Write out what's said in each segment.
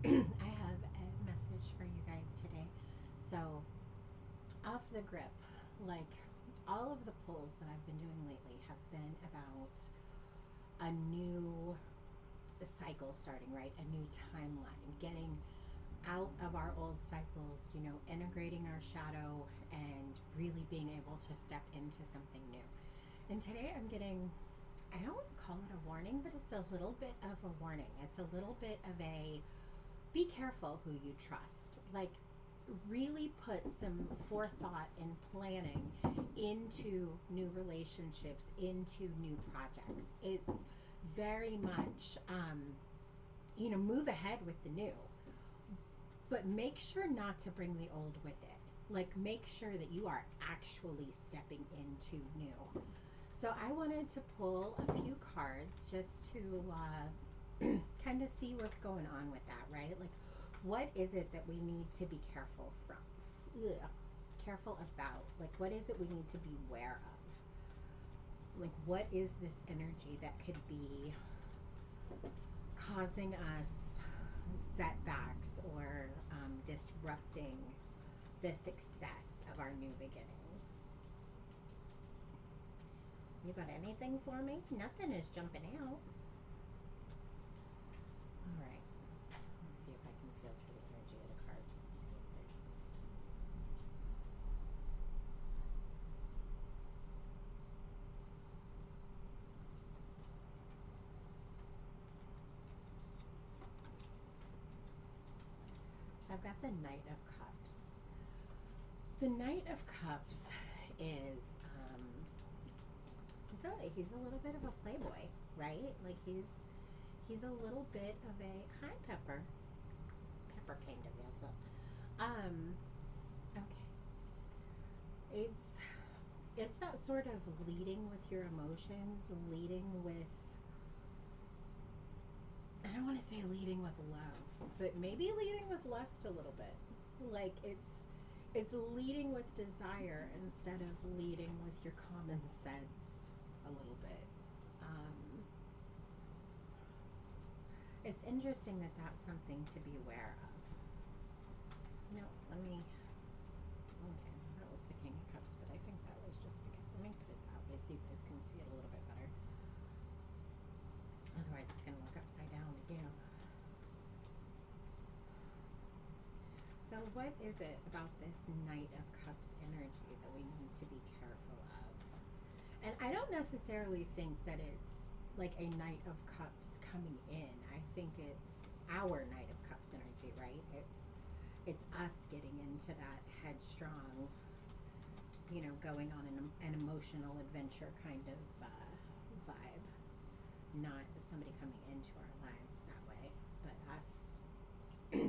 I have a message for you guys today. So, off the grip, like all of the polls that I've been doing lately have been about a new cycle starting, right? A new timeline, getting out of our old cycles, integrating our shadow and really being able to step into something new. And today I'm getting, I don't want to call it a warning, but it's a little bit of a warning. It's a little bit of a be careful who you trust. Like, really put some forethought and planning into new relationships, into new projects. It's very much, move ahead with the new, but make sure not to bring the old with it. Like, make sure that you are actually stepping into new. So, I wanted to pull a few cards just to kind of see what's going on with that, right? Like, what is it that we need to be careful from? Ugh, careful about? Like, what is it we need to be aware of? Like, what is this energy that could be causing us setbacks or disrupting the success of our new beginning? You got anything for me? Nothing is jumping out. All right. Let me see if I can feel through the energy of the cards and see what they're. So I've got the Knight of Cups. The Knight of Cups is he's a little bit of a playboy, right? Like he's a little bit of a hi Pepper. Pepper kind of is it. Okay. It's it's that sort of leading with your emotions, leading with, I don't want to say leading with love, but maybe leading with lust a little bit. Like it's leading with desire instead of leading with your common sense a little bit. Um, it's interesting that that's something to be aware of. Let me. Okay, that was the King of Cups, but I think that was just because. Let me put it that way so you guys can see it a little bit better. Otherwise, it's going to look upside down to you. So, what is it about this Knight of Cups energy that we need to be careful of? And I don't necessarily think that it's like a Knight of Cups coming in. I think it's our Knight of Cups energy, right? It's us getting into that headstrong, going on an emotional adventure kind of vibe. Not somebody coming into our lives that way, but us. Okay.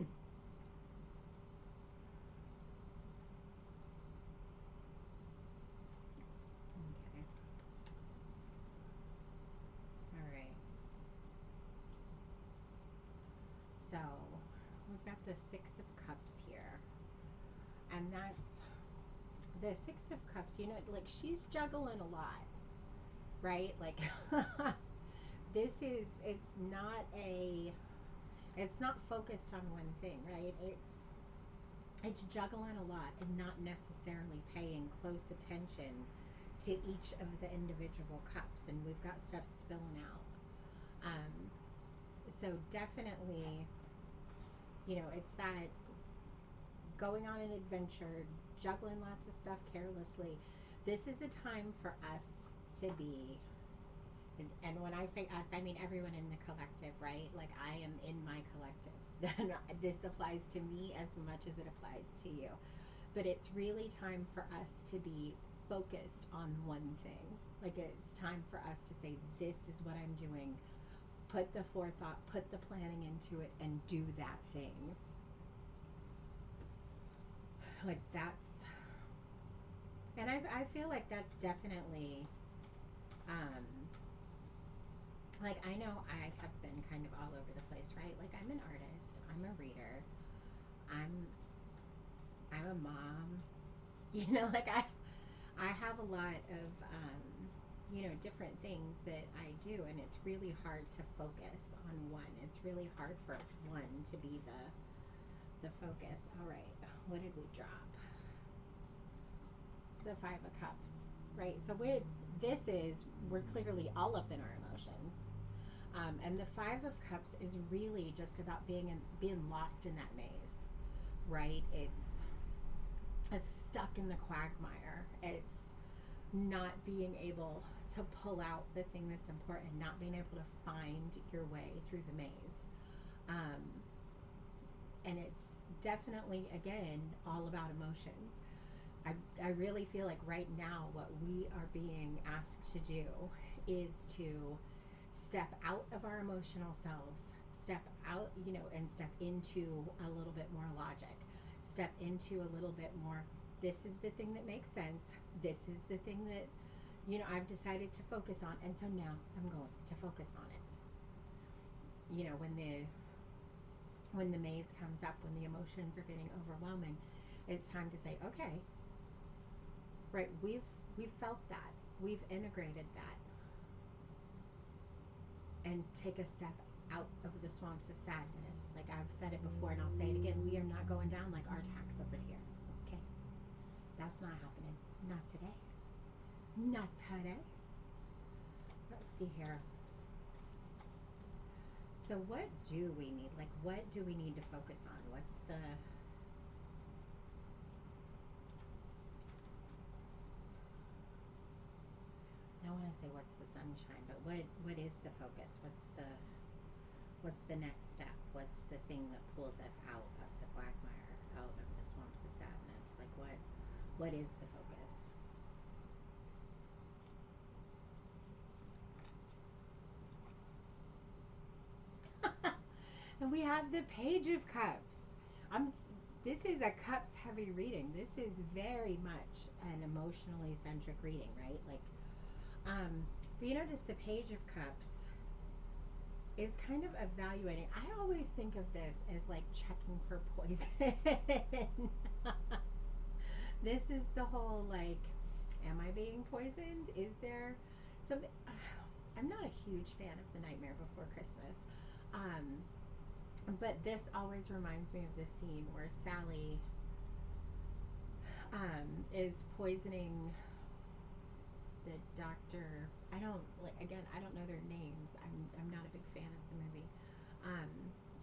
All right. So we've got the Six of Cups here. And that's the Six of Cups, like she's juggling a lot, right? Like it's not focused on one thing, right? It's juggling a lot and not necessarily paying close attention to each of the individual cups, and we've got stuff spilling out. So definitely, it's that going on an adventure, juggling lots of stuff carelessly. This is a time for us to be, and when I say us, I mean everyone in the collective, right? Like I am in my collective. Then this applies to me as much as it applies to you. But it's really time for us to be focused on one thing. Like it's time for us to say, this is what I'm doing. Put the forethought, put the planning into it, and do that thing. Like that's, and I feel like that's definitely, um, like I know I have been kind of all over the place, right? Like I'm an artist, I'm a reader, I'm I'm a mom, like I have a lot of different things that I do, and it's really hard to focus on one. It's really hard for one to be the focus. All right, what did we drop? The Five of Cups, right? So we're clearly all up in our emotions, and the Five of Cups is really just about being lost in that maze, right? It's stuck in the quagmire. It's not being able to pull out the thing that's important, not being able to find your way through the maze. And it's definitely, again, all about emotions. I really feel like right now what we are being asked to do is to step out of our emotional selves, step out, and step into a little bit more logic, step into a little bit more, this is the thing that makes sense, this is the thing that, I've decided to focus on, and so now I'm going to focus on it. When the maze comes up, when the emotions are getting overwhelming, it's time to say, okay, right, we've felt that, we've integrated that, and take a step out of the swamps of sadness. Like I've said it before, and I'll say it again, we are not going down like Artax over here. Okay, that's not happening. Not today. Not today. Let's see here. So what do we need? Like, what do we need to focus on? What's the... I don't want to say what's the sunshine, but what is the focus? What's the next step? What's the thing that pulls us out of the quagmire, out of the swamps of sadness? Like what is the focus? And we have the Page of Cups. This is a cups heavy reading. This is very much an emotionally centric reading, right? Like, but you notice the Page of Cups is kind of evaluating. I always think of this as like checking for poison. This is the whole like, am I being poisoned? Is there something? I'm not a huge fan of The Nightmare Before Christmas. But this always reminds me of the scene where Sally is poisoning the doctor. I don't know their names. I'm not a big fan of the movie,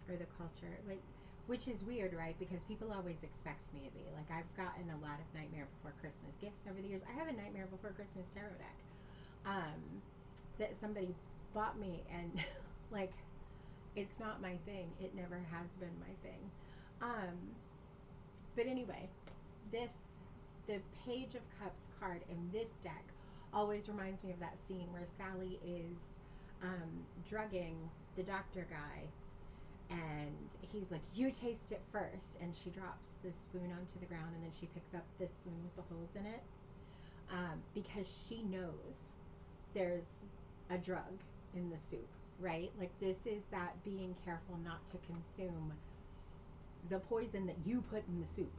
or the culture. Like, which is weird, right? Because people always expect me to be. Like, I've gotten a lot of Nightmare Before Christmas gifts over the years. I have a Nightmare Before Christmas tarot deck that somebody bought me, and like, it's not my thing. It never has been my thing. But anyway, the Page of Cups card in this deck always reminds me of that scene where Sally is drugging the doctor guy, and he's like, you taste it first, and she drops the spoon onto the ground, and then she picks up the spoon with the holes in it, because she knows there's a drug in the soup, right? Like, this is that being careful not to consume the poison that you put in the soup.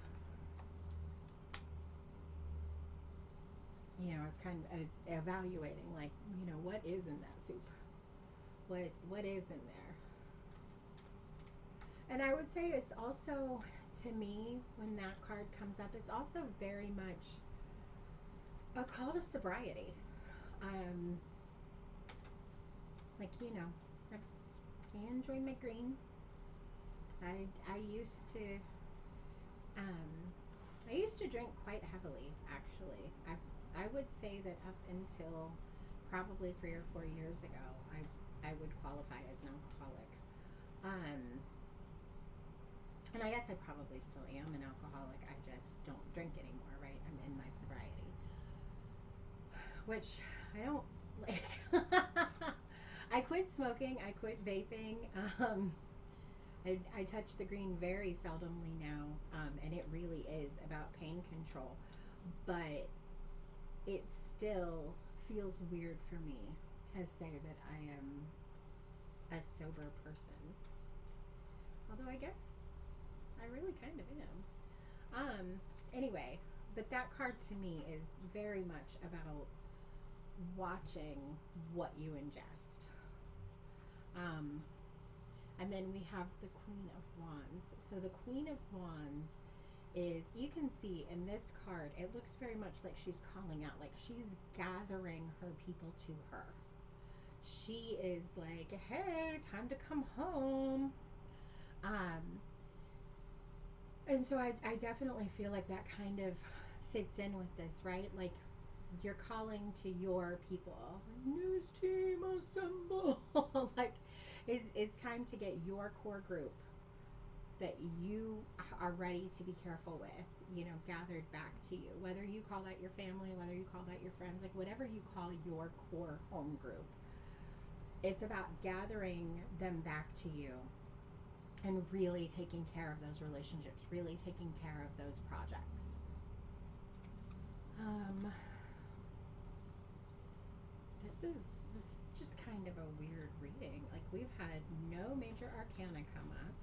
It's kind of evaluating, like, what is in that soup? What is in there? And I would say it's also, to me, when that card comes up, it's also very much a call to sobriety. Like, I enjoy my green. I used to drink quite heavily, actually. I would say that up until probably 3 or 4 years ago, I would qualify as an alcoholic. And I guess I probably still am an alcoholic. I just don't drink anymore, right? I'm in my sobriety. Which I don't like. I quit smoking. I quit vaping. I touch the green very seldomly now, and it really is about pain control. But it still feels weird for me to say that I am a sober person. Although I guess I really kind of am. Anyway, but that card to me is very much about watching what you ingest. And then we have the Queen of Wands. So the Queen of Wands is, you can see in this card, it looks very much like she's calling out, like she's gathering her people to her. She is like, hey, time to come home. And so I definitely feel like that kind of fits in with this, right? Like you're calling to your people, news team assemble. Like it's time to get your core group that you are ready to be careful with, you know, gathered back to you. Whether you call that your family, whether you call that your friends, like whatever you call your core home group, it's about gathering them back to you and really taking care of those relationships, really taking care of those projects. This is just kind of a weird reading. Like we've had no major arcana come up,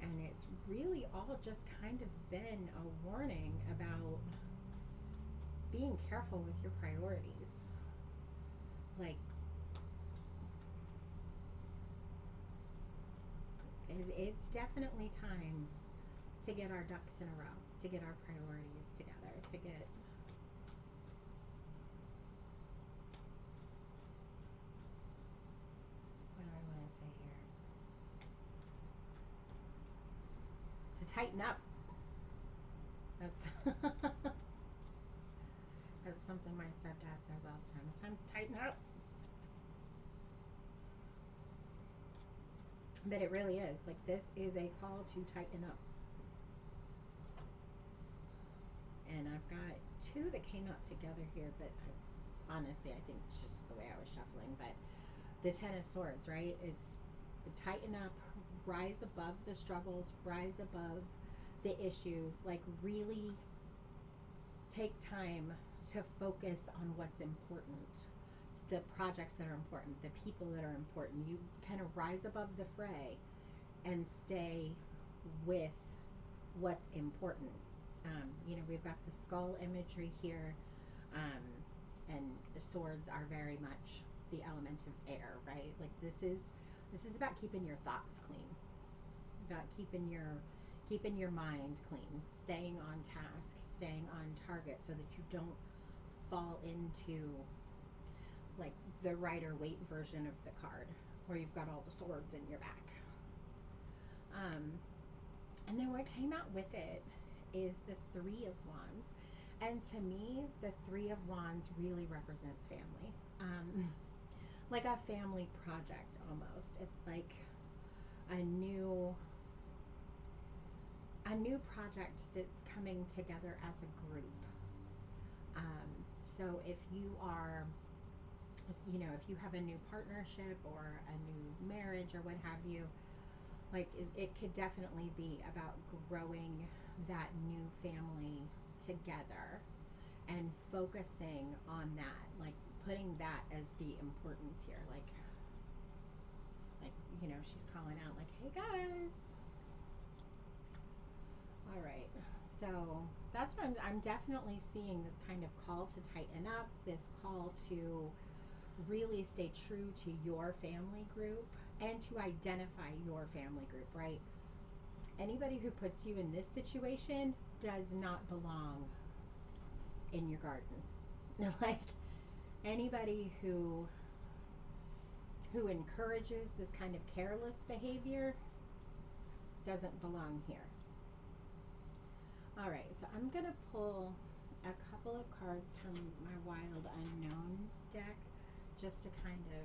and it's really all just kind of been a warning about being careful with your priorities. Like it's definitely time to get our ducks in a row, to get our priorities together, to get what do I want to say here? To tighten up. That's that's something my stepdad says all the time. It's time to tighten up. But it really is. Like this is a call to tighten up. And I've got two that came out together here, but honestly, I think it's just the way I was shuffling. But the Ten of Swords, right? It's tighten up, rise above the struggles, rise above the issues, like really take time to focus on what's important, the projects that are important, the people that are important. You kind of rise above the fray and stay with what's important. You know, we've got the skull imagery here, and the swords are very much the element of air, right? Like this is about keeping your thoughts clean, about keeping your mind clean, staying on task, staying on target, so that you don't fall into like the Rider-Waite version of the card, where you've got all the swords in your back. And then what came out with it is the Three of Wands. And to me, the Three of Wands really represents family. Like a family project almost. It's like a new project that's coming together as a group. So if you are, you know, if you have a new partnership or a new marriage or what have you, like it could definitely be about growing that new family together and focusing on that, like putting that as the importance here. Like you know, she's calling out like, hey guys. All right, so that's what I'm definitely seeing, this kind of call to tighten up, this call to really stay true to your family group and to identify your family group, right? Anybody who puts you in this situation does not belong in your garden. Like anybody who encourages this kind of careless behavior doesn't belong here. All right, so I'm gonna pull a couple of cards from my Wild Unknown deck just to kind of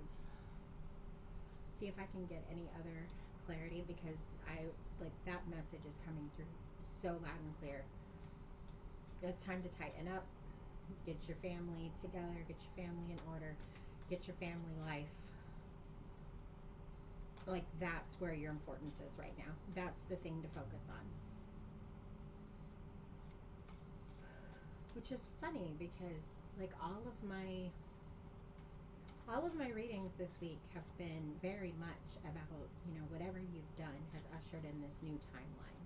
see if I can get any other clarity, because I like that message is coming through so loud and clear. It's time to tighten up, get your family together, get your family in order, get your family life. Like that's where your importance is right now. That's the thing to focus on. Which is funny because like all of my readings this week have been very much about, you know, whatever you've done has ushered in this new timeline.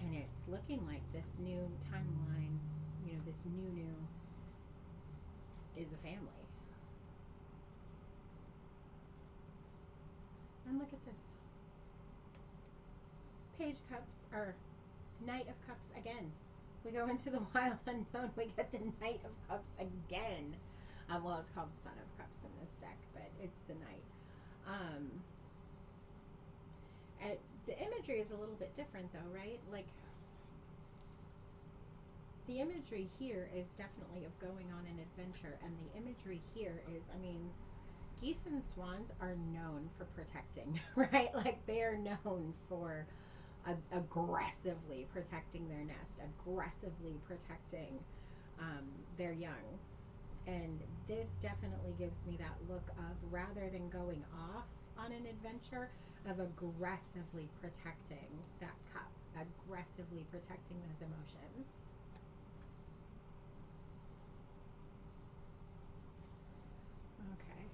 And it's looking like this new timeline, you know, this new is a family. And look at this. Page of Cups, or Knight of Cups again. We go into the wild unknown. We get the Knight of Cups again. Well, it's called Son of Cups in this deck, but it's the Knight. The imagery is a little bit different, though, right? Like, the imagery here is definitely of going on an adventure, and the imagery here is, I mean, geese and swans are known for protecting, right? Like, they are known for aggressively protecting their nest, aggressively protecting their young. And this definitely gives me that look of, rather than going off on an adventure, of aggressively protecting that cup, aggressively protecting those emotions. Okay.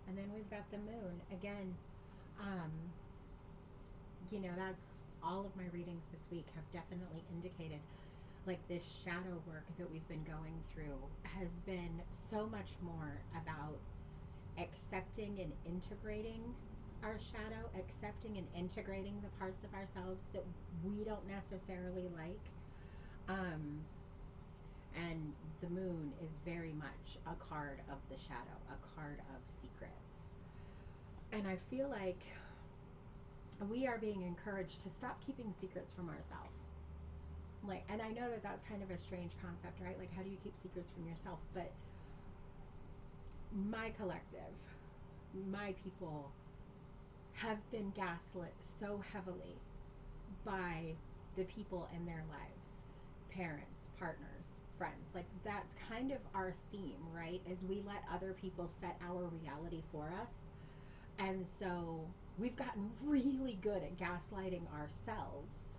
And then we've got the moon. Again, that's all of my readings this week have definitely indicated, like, this shadow work that we've been going through has been so much more about accepting and integrating our shadow, accepting and integrating the parts of ourselves that we don't necessarily like. And the moon is very much a card of the shadow, a card of secrets. And I feel like we are being encouraged to stop keeping secrets from ourselves. Like, and I know that that's kind of a strange concept, right? Like, how do you keep secrets from yourself? But my collective, my people have been gaslit so heavily by the people in their lives, parents, partners, friends. Like, that's kind of our theme, right? Is we let other people set our reality for us. And so we've gotten really good at gaslighting ourselves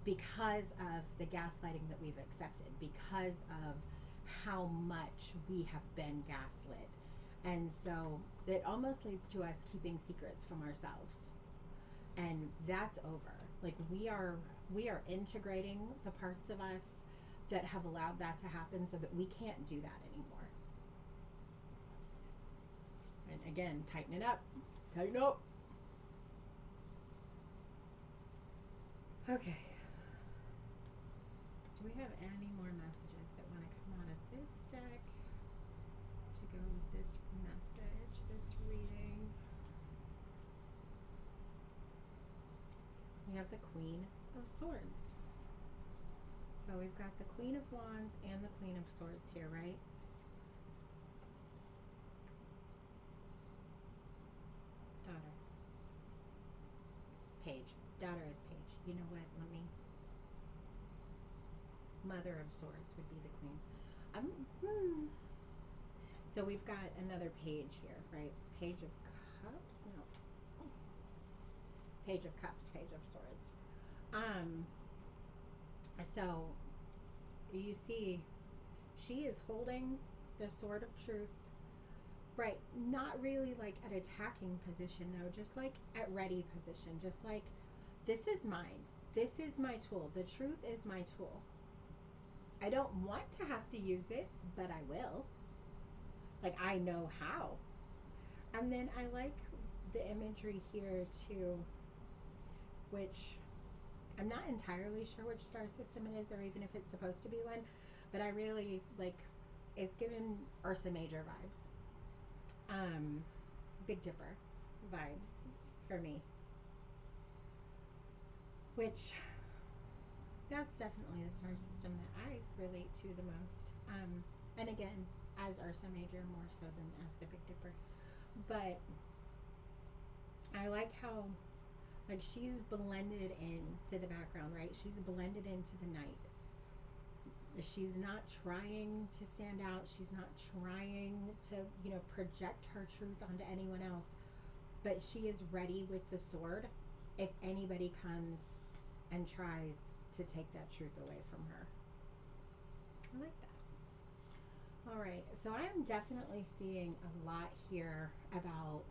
because of the gaslighting that we've accepted, because of how much we have been gaslit. And so it almost leads to us keeping secrets from ourselves. And that's over. Like, we are integrating the parts of us that have allowed that to happen, so that we can't do that anymore. And again, tighten it up. Tighten up. Okay. Do we have any more messages that want to come out of this deck to go with this message, this reading? We have the Queen of Swords. So we've got the Queen of Wands and the Queen of Swords here, right? Daughter. Page. Daughter is page. You know what? Let me... Mother of Swords would be the Queen. So we've got another page here, right? Page of Cups? No. Page of Cups, Page of Swords. So you see, she is holding the Sword of Truth, right? Not really like at attacking position, though, just like at ready position, just like, this is mine. This is my tool. The truth is my tool. I don't want to have to use it, but I will. Like, I know how. And then I like the imagery here too, which I'm not entirely sure which star system it is, or even if it's supposed to be one, but I really like, it's given Ursa Major vibes. Big Dipper vibes for me. Which, that's definitely the star system that I relate to the most. And again, as Ursa Major more so than as the Big Dipper. But I like how, like, she's blended into the background, right? She's blended into the night. She's not trying to stand out. She's not trying to, project her truth onto anyone else. But she is ready with the sword if anybody comes and tries to take that truth away from her. I like that. All right, so I am definitely seeing a lot here about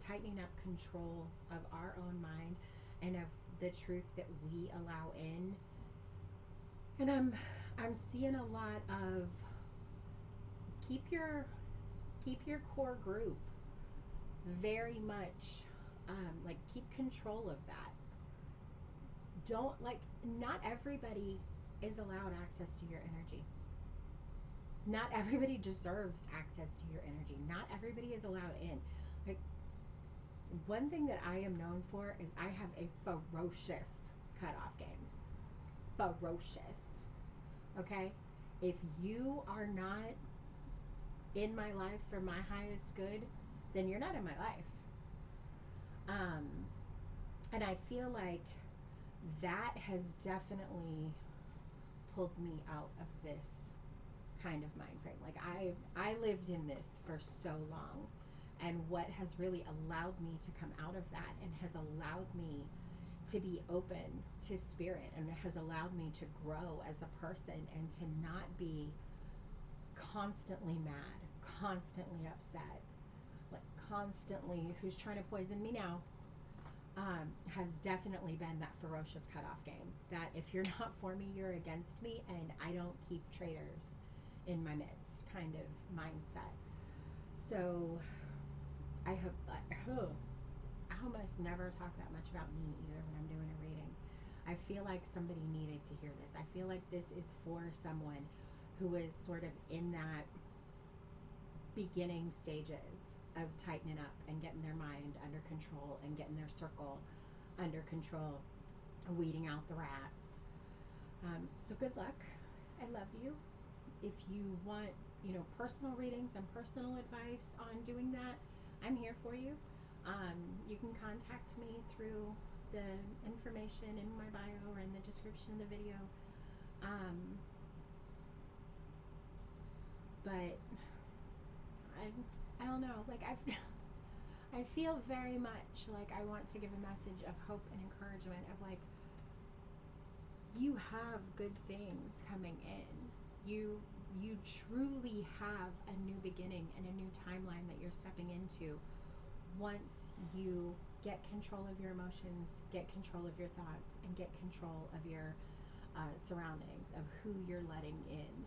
tightening up control of our own mind and of the truth that we allow in. And I'm seeing a lot of keep your core group very much, like, keep control of that. Don't, like, not everybody is allowed access to your energy. Not everybody deserves access to your energy. Not everybody is allowed in. Like, one thing that I am known for is I have a ferocious cutoff game. Ferocious. Okay? If you are not in my life for my highest good, then you're not in my life. And I feel like that has definitely pulled me out of this kind of mind frame. Like, I lived in this for so long, and what has really allowed me to come out of that and has allowed me to be open to spirit, and it has allowed me to grow as a person and to not be constantly mad, constantly upset, like constantly who's trying to poison me now, has definitely been that ferocious cutoff game. That if you're not for me, you're against me, and I don't keep traitors in my midst kind of mindset. So I almost never talk that much about me either when I'm doing a reading. I feel like somebody needed to hear this. I feel like this is for someone who is sort of in that beginning stages of tightening up and getting their mind under control and getting their circle under control, weeding out the rats. So good luck. I love you. If you want, personal readings and personal advice on doing that, I'm here for you. You can contact me through the information in my bio or in the description of the video. But I don't know, like I feel very much like I want to give a message of hope and encouragement of, like, you have good things coming in. You truly have a new beginning and a new timeline that you're stepping into once you get control of your emotions, get control of your thoughts, and get control of your surroundings, of who you're letting in.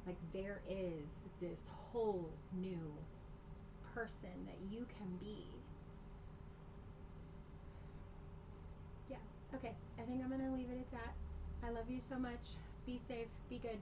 Like, there is this whole new person that you can be. Yeah, okay. I think I'm going to leave it at that. I love you so much. Be safe. Be good.